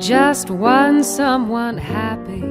just one someone happy.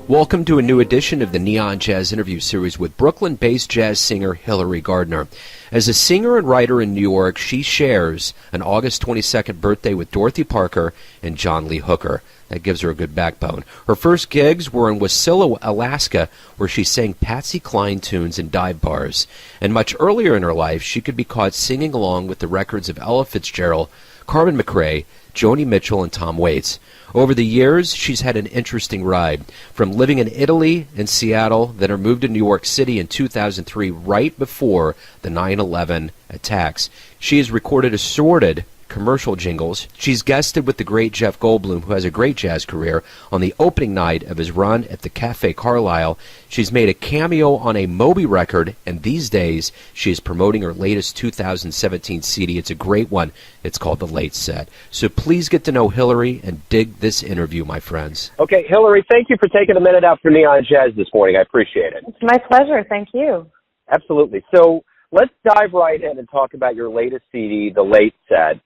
Welcome to a new edition of the Neon Jazz interview series with Brooklyn-based jazz singer Hilary Gardner. As a singer and writer in New York, she shares an August 22nd birthday with Dorothy Parker and John Lee Hooker. That gives her a good backbone. Her first gigs were in Wasilla, Alaska, where she sang Patsy Cline tunes in dive bars. And much earlier in her life, she could be caught singing along with the records of Ella Fitzgerald, Carmen McRae, Joni Mitchell, and Tom Waits. Over the years, she's had an interesting ride. From living in Italy and Seattle, then her move to New York City in 2003, right before the 9/11 attacks. She has recorded assorted commercial jingles. She's guested with the great Jeff Goldblum, who has a great jazz career, on the opening night of his run at the Café Carlyle. She's made a cameo on a Moby record, and these days she is promoting her latest 2017 CD. It's a great one. It's called The Late Set. So please get to know Hilary and dig this interview, my friends. Okay, Hilary, thank you for taking a minute out for Neon Jazz this morning. I appreciate it. It's my pleasure. Thank you. Absolutely. So let's dive right in and talk about your latest CD, The Late Set.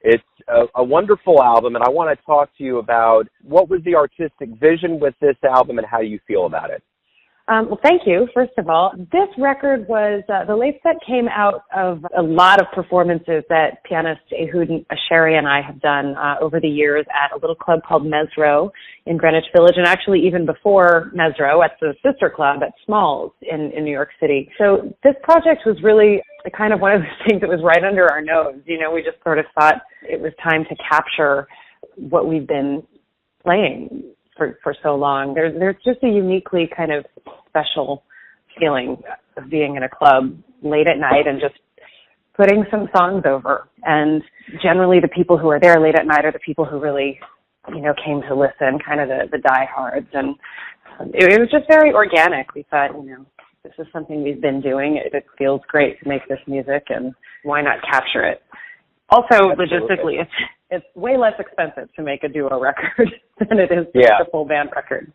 It's a wonderful album, and I want to talk to you about what was the artistic vision with this album and how you feel about it. Well, thank you, first of all. This record was, The Late Set came out of a lot of performances that pianist Ehud Asheri and I have done over the years at a little club called Mesro in Greenwich Village, and actually even before Mesro at the sister club at Smalls in New York City. So this project was really kind of one of those things that was right under our nose. You know, we just sort of thought it was time to capture what we've been playing for so long. There's just a uniquely kind of special feeling of being in a club late at night and just putting some songs over. And generally the people who are there late at night are the people who really, you know, came to listen, kind of the diehards. And it was just very organic. We thought, you know, this is something we've been doing. It feels great to make this music, and why not capture it? Also, logistically, it's way less expensive to make a duo record than it is to make a full band record.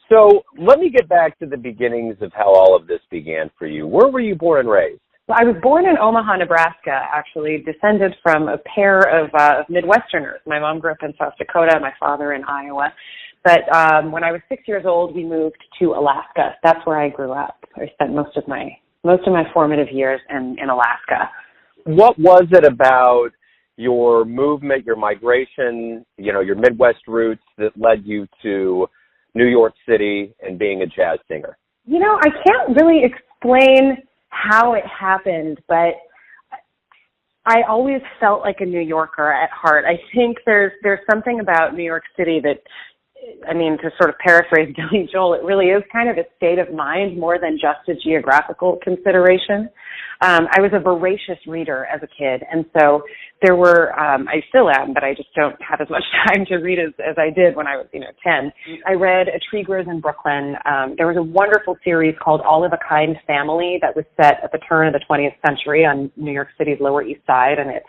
So let me get back to the beginnings of how all of this began for you. Where were you born and raised? Well, I was born in Omaha, Nebraska, actually, descended from a pair of Midwesterners. My mom grew up in South Dakota, my father in Iowa. But when I was 6 years old, we moved to Alaska. That's where I grew up. I spent most of my formative years in Alaska. What was it about your movement, your migration, you know, your Midwest roots that led you to New York City and being a jazz singer? You know, I can't really explain how it happened, but I always felt like a New Yorker at heart. I think there's something about New York City that, I mean, to sort of paraphrase Billy Joel, it really is kind of a state of mind more than just a geographical consideration. I was a voracious reader as a kid, and so there were, I still am, but I just don't have as much time to read as I did when I was, 10. I read A Tree Grows in Brooklyn. There was a wonderful series called All of a Kind Family that was set at the turn of the 20th century on New York City's Lower East Side, and it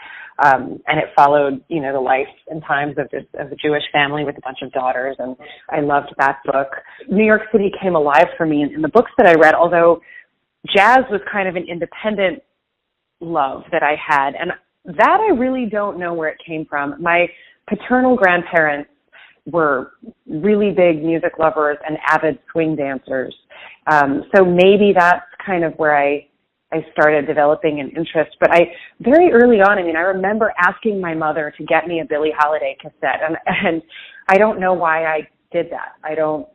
followed, the life and times of a Jewish family with a bunch of daughters, and I loved that book. New York City came alive for me in the books that I read, although jazz was kind of an independent love that I had, and that I really don't know where it came from. My paternal grandparents were really big music lovers and avid swing dancers, so maybe that's kind of where I started developing an interest. But very early on, I remember asking my mother to get me a Billie Holiday cassette, and I don't know why I did that. I don't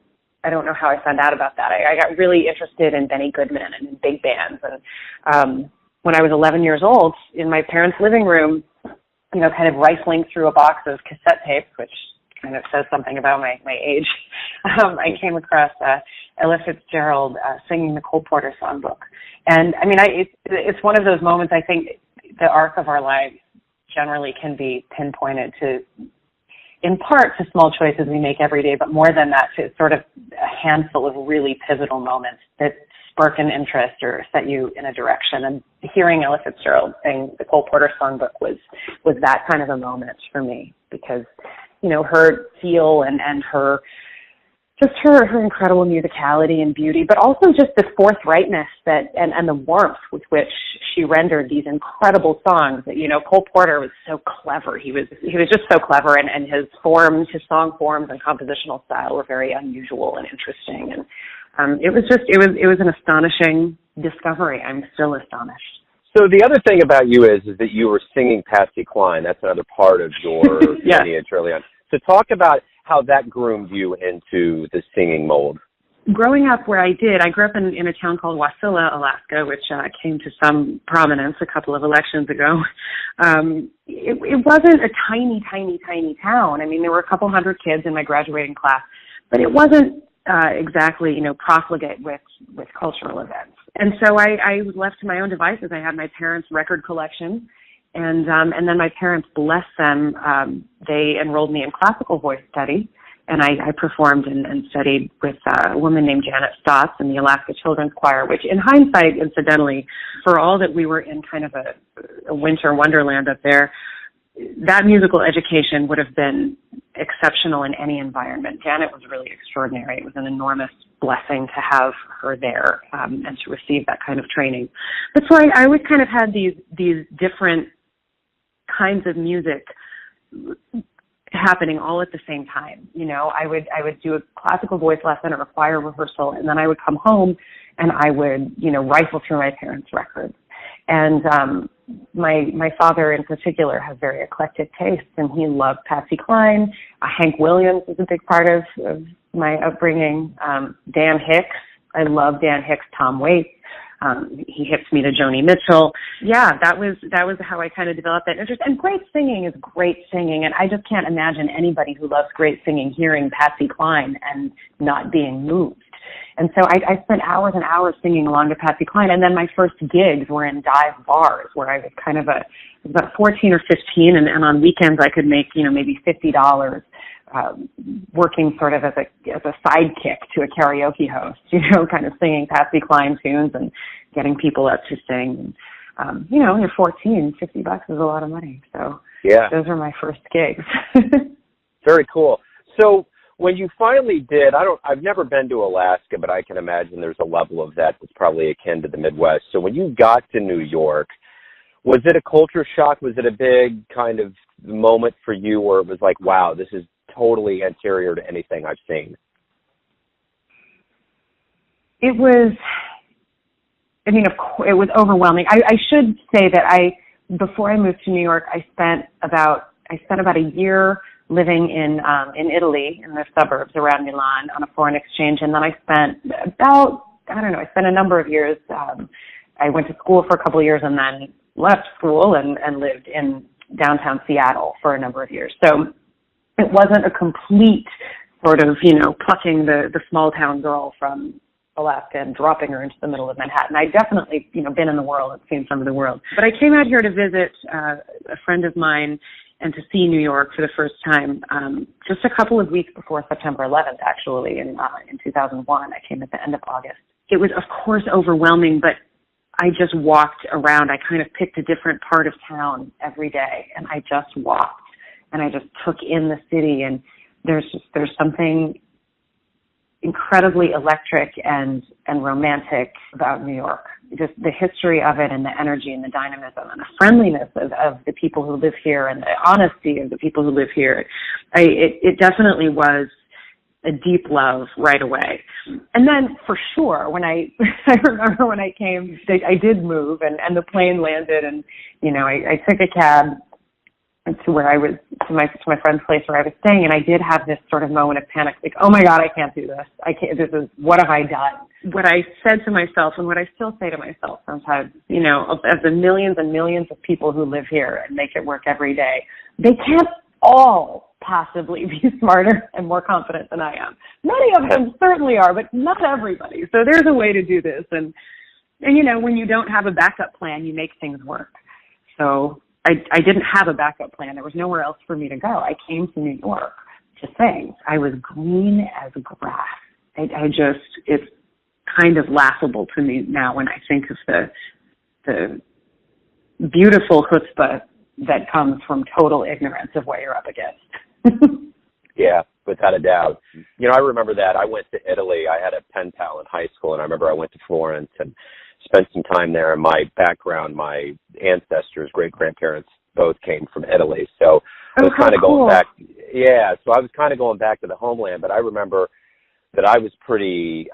know how I found out about that. I got really interested in Benny Goodman and in big bands. And when I was 11 years old, in my parents' living room, kind of rifling through a box of cassette tapes, which kind of says something about my age, I came across Ella Fitzgerald singing the Cole Porter songbook. And, it's one of those moments, I think, the arc of our lives generally can be pinpointed to, in part, to small choices we make every day, but more than that, to sort of a handful of really pivotal moments that spark an interest or set you in a direction. And hearing Ella Fitzgerald sing the Cole Porter songbook was that kind of a moment for me, because, her feel and her just her incredible musicality and beauty, but also just the forthrightness and the warmth with which she rendered these incredible songs. That, Cole Porter was so clever. He was just so clever, and his song forms and compositional style were very unusual and interesting. And it was an astonishing discovery. I'm still astonished. So the other thing about you is that you were singing Patsy Cline. That's another part of your lineage early on. So talk about how that groomed you into the singing mold. Growing up where I grew up in a town called Wasilla, Alaska, which came to some prominence a couple of elections ago. It wasn't a tiny, tiny, tiny town. I mean, there were a couple hundred kids in my graduating class, but it wasn't exactly, profligate with cultural events. And so I was left to my own devices. I had my parents' record collection, and then my parents, bless them, they enrolled me in classical voice study, and I performed and studied with a woman named Janet Stotts in the Alaska Children's Choir, which in hindsight, incidentally, for all that we were in kind of a winter wonderland up there, that musical education would have been exceptional in any environment. Janet was really extraordinary. It was an enormous blessing to have her there and to receive that kind of training. But so I always kind of had these different kinds of music happening all at the same time. I would do a classical voice lesson or a choir rehearsal, and then I would come home and I would, rifle through my parents' records. And my father in particular has very eclectic tastes, and he loved Patsy Cline. Hank Williams was a big part of my upbringing. Dan Hicks, I love Dan Hicks, Tom Waits. He hips me to Joni Mitchell. Yeah, that was how I kind of developed that interest. And great singing is great singing, and I just can't imagine anybody who loves great singing hearing Patsy Cline and not being moved. And so I spent hours and hours singing along to Patsy Cline, and then my first gigs were in dive bars where I was kind of about 14 or 15, and on weekends I could make, maybe $50 working sort of as a sidekick to a karaoke host, kind of singing Patsy Cline tunes and getting people up to sing. And, when you're 14, $50 is a lot of money. So yeah, those were my first gigs. Very cool. So when you finally did, I've never been to Alaska, but I can imagine there's a level of that that's probably akin to the Midwest. So when you got to New York, was it a culture shock? Was it a big kind of moment for you where it was like, wow, this is totally anterior to anything I've seen? It was, it was overwhelming. I should say that before I moved to New York, I spent about a year living in Italy, in the suburbs around Milan on a foreign exchange. And then I spent a number of years. I went to school for a couple of years and then left school and lived in downtown Seattle for a number of years. So it wasn't a complete sort of, plucking the small town girl from Alaska and dropping her into the middle of Manhattan. I definitely, been in the world and seen some of the world. But I came out here to visit a friend of mine and to see New York for the first time just a couple of weeks before September 11th, actually, in 2001. I came at the end of August. It was, of course, overwhelming, but I just walked around. I kind of picked a different part of town every day, and I just walked, and I just took in the city, and there's something incredibly electric and romantic about New York. Just the history of it and the energy and the dynamism and the friendliness of the people who live here and the honesty of the people who live here. It definitely was a deep love right away. And then for sure, when I remember when I came, I did move and the plane landed and, I took a cab to where I was, to my friend's place where I was staying, and I did have this sort of moment of panic, like, oh my God, I can't do this. What have I done? What I said to myself, and what I still say to myself sometimes, of the millions and millions of people who live here and make it work every day, they can't all possibly be smarter and more confident than I am. Many of them certainly are, but not everybody. So there's a way to do this. And when you don't have a backup plan, you make things work. So I didn't have a backup plan. There was nowhere else for me to go. I came to New York to sing. I was green as grass. It's kind of laughable to me now when I think of the beautiful chutzpah that comes from total ignorance of what you're up against. Yeah, without a doubt. You know, I remember that. I went to Italy. I had a pen pal in high school, and I remember I went to Florence and spent some time there. And my background, my ancestors, great-grandparents, both came from Italy. So I was kind of going back. Yeah, so I was kind of going back to the homeland. But I remember that I was pretty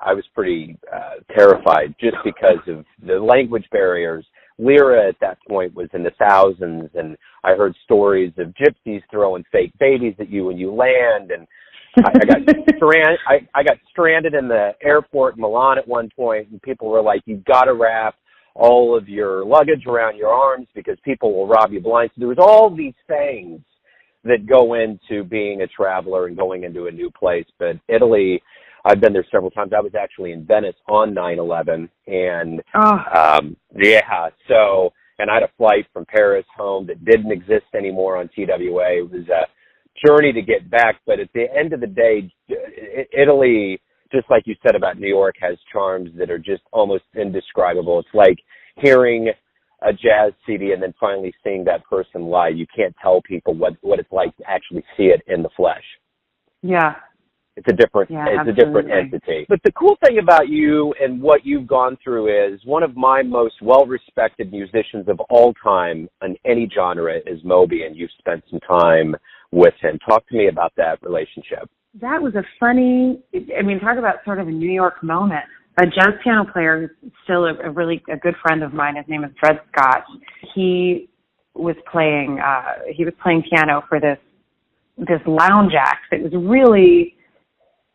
terrified just because of the language barriers. Lira at that point was in the thousands, and I heard stories of gypsies throwing fake babies at you when you land, and I got stranded in the airport in Milan at one point, and people were like, "You've got to wrap all of your luggage around your arms because people will rob you blind." So there was all these things that go into being a traveler and going into a new place. But Italy, I've been there several times. I was actually in Venice on 9/11, and and I had a flight from Paris home that didn't exist anymore on TWA. It was a journey to get back, but at the end of the day, Italy, just like you said about New York, has charms that are just almost indescribable. It's like hearing a jazz CD and then finally seeing that person live. You can't tell people what it's like to actually see it in the flesh. Yeah. It's a different entity. But the cool thing about you and what you've gone through is one of my most well-respected musicians of all time in any genre is Moby, and you've spent some time with him. Talk to me about that relationship. That was a funny, talk about sort of a New York moment. A jazz piano player who's still a good friend of mine, his name is Dred Scott. He was playing piano for this lounge act that was really,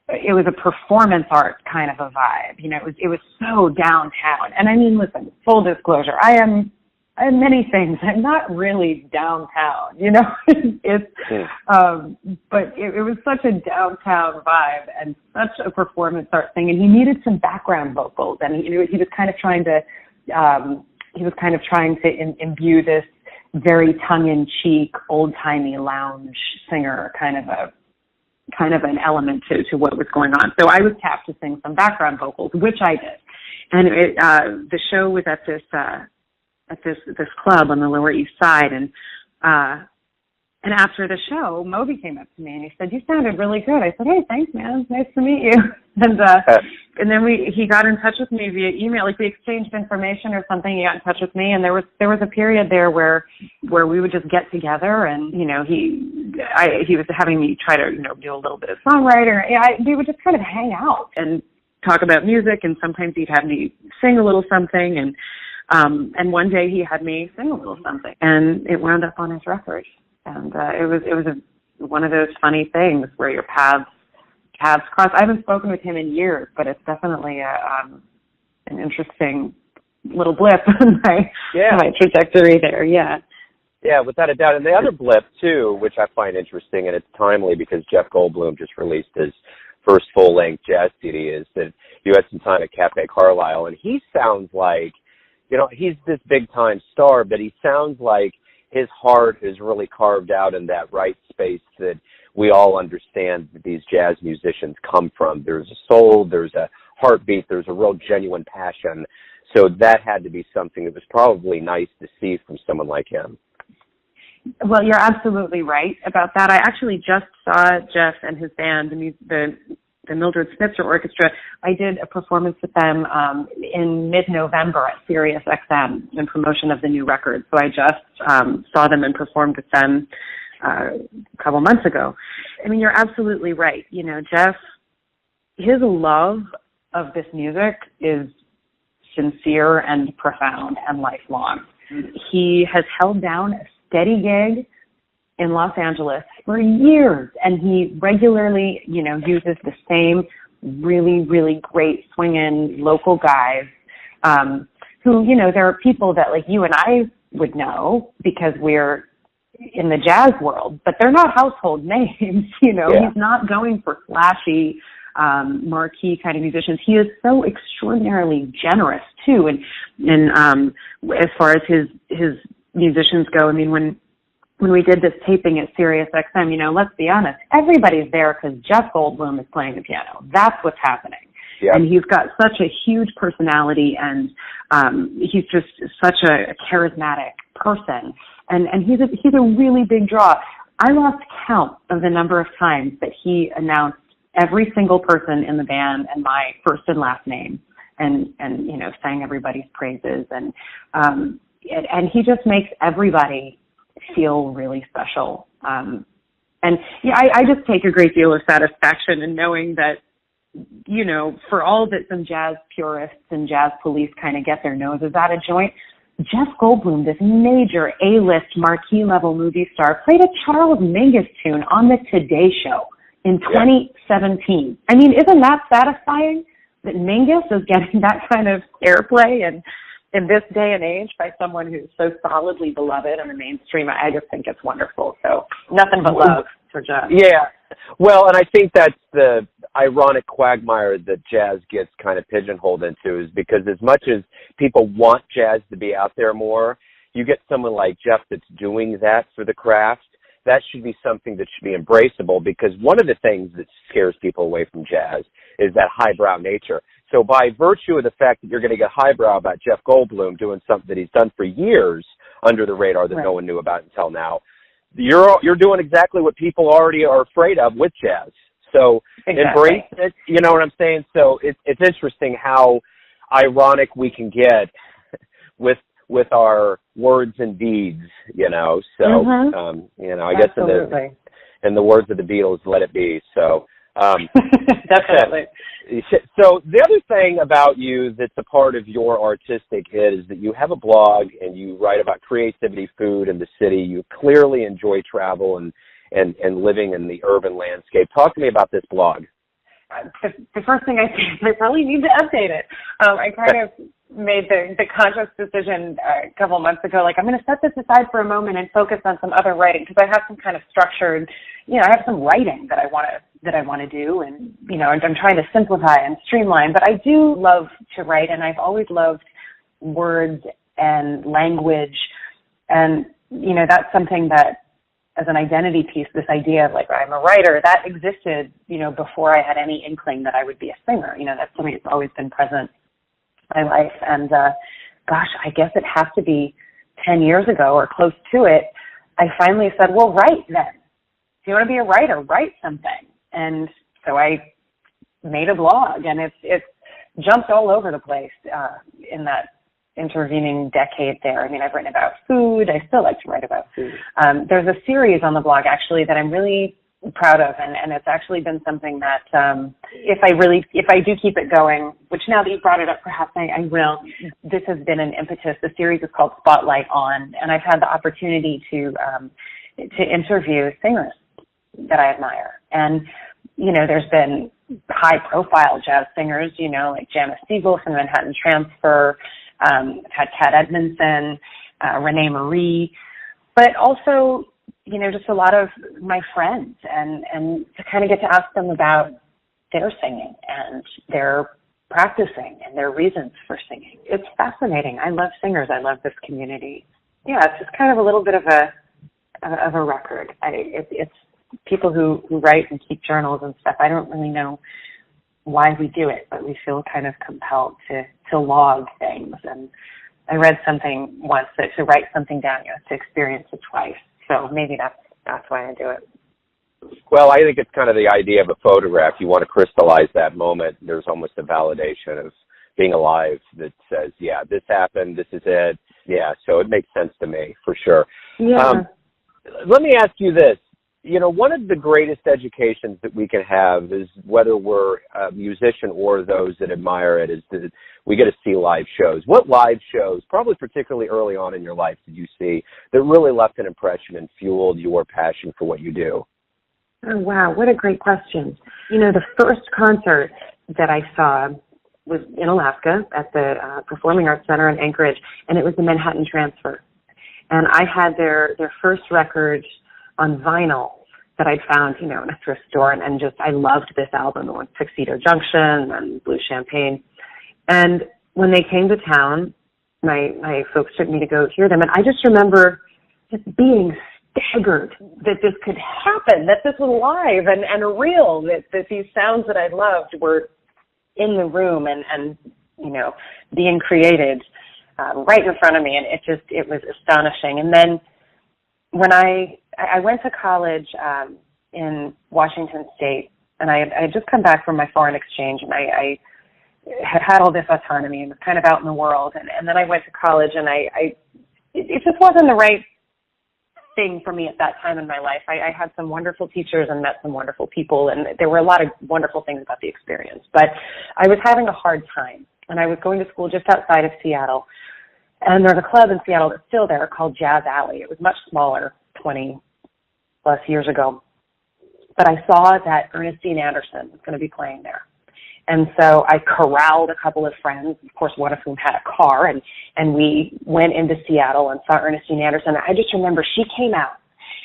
it was a performance art kind of a vibe. You know, it was so downtown. And I mean, listen, full disclosure, I am many things. I'm not really downtown, you know. But it was such a downtown vibe and such a performance art thing. And he needed some background vocals, and he was kind of trying to imbue this very tongue-in-cheek, old-timey lounge singer kind of an element to what was going on. So I was tapped to sing some background vocals, which I did. And the show was at this club on the Lower East Side, and after the show, Moby came up to me and he said, "You sounded really good." I said, "Hey, thanks, man. Nice to meet you." And then he got in touch with me via email. Like, we exchanged information or something. He got in touch with me, and there was a period there where we would just get together, and he was having me try to do a little bit of songwriting. We would just kind of hang out and talk about music, and sometimes he'd have me sing a little something, and one day he had me sing a little something, and it wound up on his record. And it was one of those funny things where your paths cross. I haven't spoken with him in years, but it's definitely an interesting little blip in my trajectory there. Yeah. Yeah, without a doubt. And the other blip too, which I find interesting, and it's timely because Jeff Goldblum just released his first full-length jazz CD, is that you had some time at Café Carlyle, and he sounds like, he's this big-time star, but he sounds like his heart is really carved out in that right space that we all understand that these jazz musicians come from. There's a soul, there's a heartbeat, there's a real genuine passion. So that had to be something that was probably nice to see from someone like him. Well, you're absolutely right about that. I actually just saw Jeff and his band, the Mildred Snitzer Orchestra. I did a performance with them in mid-November at Sirius XM in promotion of the new record. So I just saw them and performed with them a couple months ago. I mean, you're absolutely right. Jeff, his love of this music is sincere and profound and lifelong. He has held down a steady gig in Los Angeles for years, and he regularly, uses the same really, really great swinging local guys who, there are people that like you and I would know because we're in the jazz world, but they're not household names, Yeah. He's not going for flashy, marquee kind of musicians. He is so extraordinarily generous too, and as far as his musicians go, I mean, when we did this taping at Sirius XM, let's be honest, everybody's there because Jeff Goldblum is playing the piano. That's what's happening. Yeah. And he's got such a huge personality, and he's just such a charismatic person. And he's a really big draw. I lost count of the number of times that he announced every single person in the band and my first and last name, and sang everybody's praises, and he just makes everybody feel really special. I just take a great deal of satisfaction in knowing that, for all that some jazz purists and jazz police kind of get their noses out of joint, Jeff Goldblum, this major A-list marquee-level movie star, played a Charles Mingus tune on the Today Show in 2017. I mean, isn't that satisfying that Mingus is getting that kind of airplay and in this day and age by someone who's so solidly beloved in the mainstream? I just think it's wonderful. So nothing but love for Jeff. Yeah. Well, and I think that's the ironic quagmire that jazz gets kind of pigeonholed into, is because as much as people want jazz to be out there more, you get someone like Jeff that's doing that for the craft. That should be something that should be embraceable, because one of the things that scares people away from jazz is that highbrow nature. So by virtue of the fact that you're going to get highbrow about Jeff Goldblum doing something that he's done for years under the radar that no one knew about until now, you're doing exactly what people already are afraid of with jazz. So embrace it, you know what I'm saying? So it's interesting how ironic we can get with our words and deeds, So I guess in the words of the Beatles, let it be. So definitely. So the other thing about you that's a part of your artistic hit is that you have a blog and you write about creativity, food, and the city. You clearly enjoy travel and living in the urban landscape. Talk to me about this blog. The first thing I think is I probably need to update it. I kind of made the conscious decision a couple of months ago, I'm going to set this aside for a moment and focus on some other writing, because I have some kind of structured, I have some writing that I want to do, and I'm trying to simplify and streamline. But I do love to write, and I've always loved words and language, and that's something that, as an identity piece, this idea of I'm a writer, that existed, before I had any inkling that I would be a singer. That's something that's always been present in my life. And I guess it has to be 10 years ago or close to it, I finally said, well, write then. If you want to be a writer, write something. And so I made a blog, and it's jumped all over the place in that intervening decade there. I mean, I've written about food. I still like to write about food. There's a series on the blog, actually, that I'm really proud of, and it's actually been something that if I do keep it going, which now that you brought it up, perhaps I will, this has been an impetus. The series is called Spotlight On, and I've had the opportunity to interview singers that I admire. And, there's been high-profile jazz singers, like Janice Siegel from the Manhattan Transfer. I've had Kat Edmondson, Renee Marie, but also, just a lot of my friends, and to kind of get to ask them about their singing and their practicing and their reasons for singing. It's fascinating. I love singers. I love this community. Yeah, it's just kind of a little bit of a record. It's people who write and keep journals and stuff. I don't really know why we do it, but we feel kind of compelled to log things. And I read something once that to write something down, you have to experience it twice. So maybe that's why I do it. Well, I think it's kind of the idea of a photograph. You want to crystallize that moment. There's almost a validation of being alive that says, yeah, this happened, this is it. Yeah, so it makes sense to me, for sure. Yeah. Let me ask you this. One of the greatest educations that we can have is, whether we're a musician or those that admire it, is that we get to see live shows. What live shows, probably particularly early on in your life, did you see that really left an impression and fueled your passion for what you do? Oh, wow. What a great question. The first concert that I saw was in Alaska at the Performing Arts Center in Anchorage, and it was the Manhattan Transfer. And I had their first record on vinyl that I'd found, in a thrift store, and just, I loved this album, the one Tuxedo Junction and Blue Champagne. And when they came to town, my folks took me to go hear them, and I just remember just being staggered that this could happen, that this was live and real, that these sounds that I loved were in the room and being created right in front of me, and it was astonishing. And then when I I went to college in Washington State, and I had just come back from my foreign exchange, and I had all this autonomy and was kind of out in the world. And then I went to college, and it just wasn't the right thing for me at that time in my life. I had some wonderful teachers and met some wonderful people, and there were a lot of wonderful things about the experience. But I was having a hard time, and I was going to school just outside of Seattle. And there's a club in Seattle that's still there called Jazz Alley. It was much smaller 20-plus years ago. But I saw that Ernestine Anderson was going to be playing there. And so I corralled a couple of friends, of course, one of whom had a car, and we went into Seattle and saw Ernestine Anderson. I just remember she came out,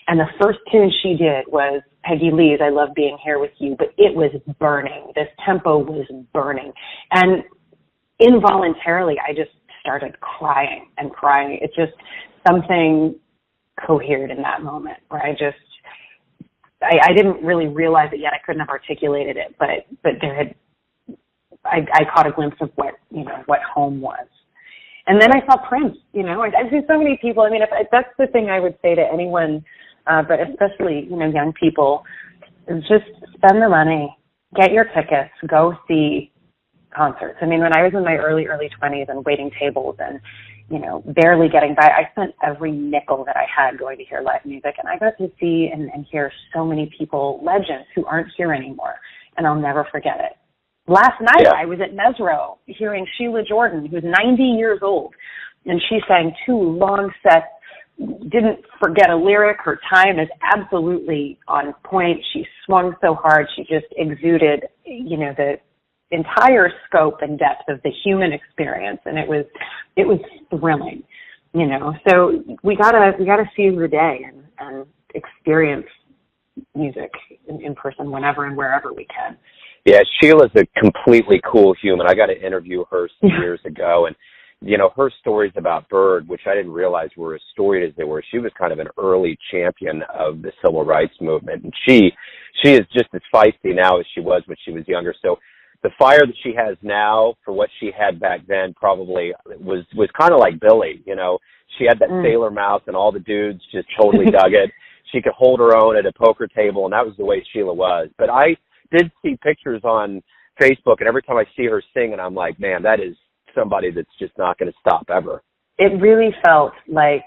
and the first tune she did was Peggy Lee's I Love Being Here With You, but it was burning. This tempo was burning. And involuntarily, I just started crying and crying. It's just something cohered in that moment where I didn't really realize it yet. I couldn't have articulated it, but there had, I caught a glimpse of what home was. And then I saw Prince, I've seen so many people. I mean, if that's the thing I would say to anyone, but especially, young people, is just spend the money, get your tickets, go see concerts. I mean, when I was in my early 20s and waiting tables and, barely getting by, I spent every nickel that I had going to hear live music, and I got to see and hear so many people, legends who aren't here anymore, and I'll never forget it. Last night, I was at Mesro hearing Sheila Jordan, who's 90 years old, and she sang 2 long sets, didn't forget a lyric. Her time is absolutely on point. She swung so hard. She just exuded, the entire scope and depth of the human experience, and it was thrilling, So we gotta seize the day and experience music in person whenever and wherever we can. Yeah, Sheila's a completely cool human. I got to interview her some years ago, and her stories about Bird, which I didn't realize were as storied as they were. She was kind of an early champion of the civil rights movement, and she is just as feisty now as she was when she was younger. So the fire that she has now for what she had back then probably was kind of like Billy. She had that sailor mouth, and all the dudes just totally dug it. She could hold her own at a poker table, and that was the way Sheila was. But I did see pictures on Facebook, and every time I see her singing, I'm like, man, that is somebody that's just not going to stop ever. It really felt like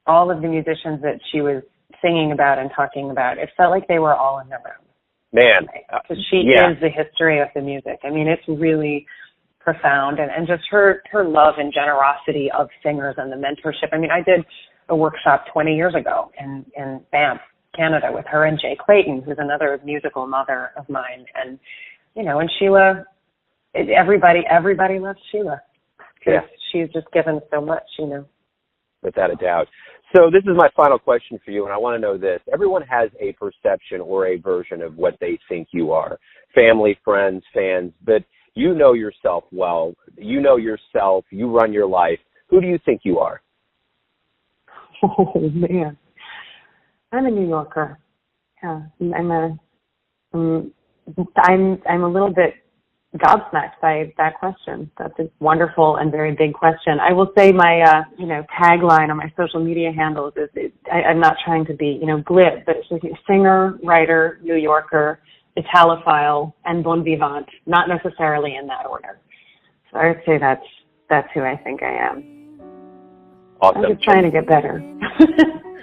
all of the musicians that she was singing about and talking about, it felt like they were all in the room. Man. Because she is the history of the music. I mean, it's really profound, and just her love and generosity of singers and the mentorship. I mean, I did a workshop 20 years ago in Banff, Canada, with her and Jay Clayton, who's another musical mother of mine. And, and Sheila, everybody loves Sheila. Yeah. She's just given so much, Without a doubt. So this is my final question for you, and I want to know this. Everyone has a perception or a version of what they think you are. Family, friends, fans, but you know yourself well. You know yourself. You run your life. Who do you think you are? Oh, man. I'm a New Yorker. Yeah, I'm a little bit gobsmacked by that question. That's a wonderful and very big question. I will say my, tagline on my social media handles is I'm not trying to be, glib, but it's like singer, writer, New Yorker, Italophile, and bon vivant, not necessarily in that order. So I would say that's who I think I am. Awesome. I'm just trying to get better.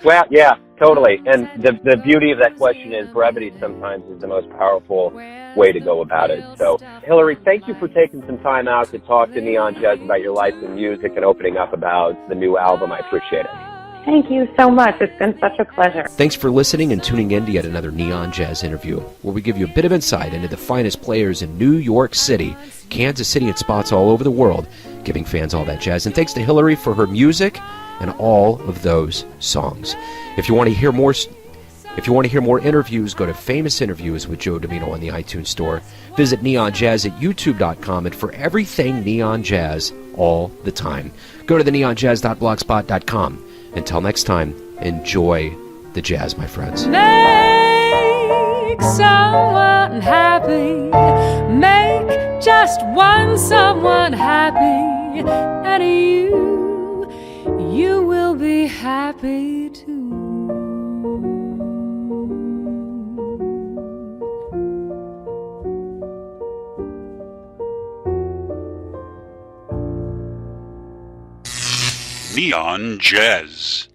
Well, yeah, totally. And the beauty of that question is brevity sometimes is the most powerful way to go about it. So, Hilary, thank you for taking some time out to talk to Neon Jazz about your life and music and opening up about the new album. I appreciate it. Thank you so much. It's been such a pleasure. Thanks for listening and tuning in to yet another Neon Jazz interview, where we give you a bit of insight into the finest players in New York City, Kansas City, and spots all over the world, giving fans all that jazz. And thanks to Hilary for her music and all of those songs. If you want to hear more interviews, go to Famous Interviews with Joe Domino on the iTunes Store. Visit Neon Jazz at youtube.com, and for everything Neon Jazz all the time, go to the neonjazz.blogspot.com. Until next time, enjoy the jazz, my friends. Make someone happy. Make just one someone happy. And you will be happy too. Neon Jazz.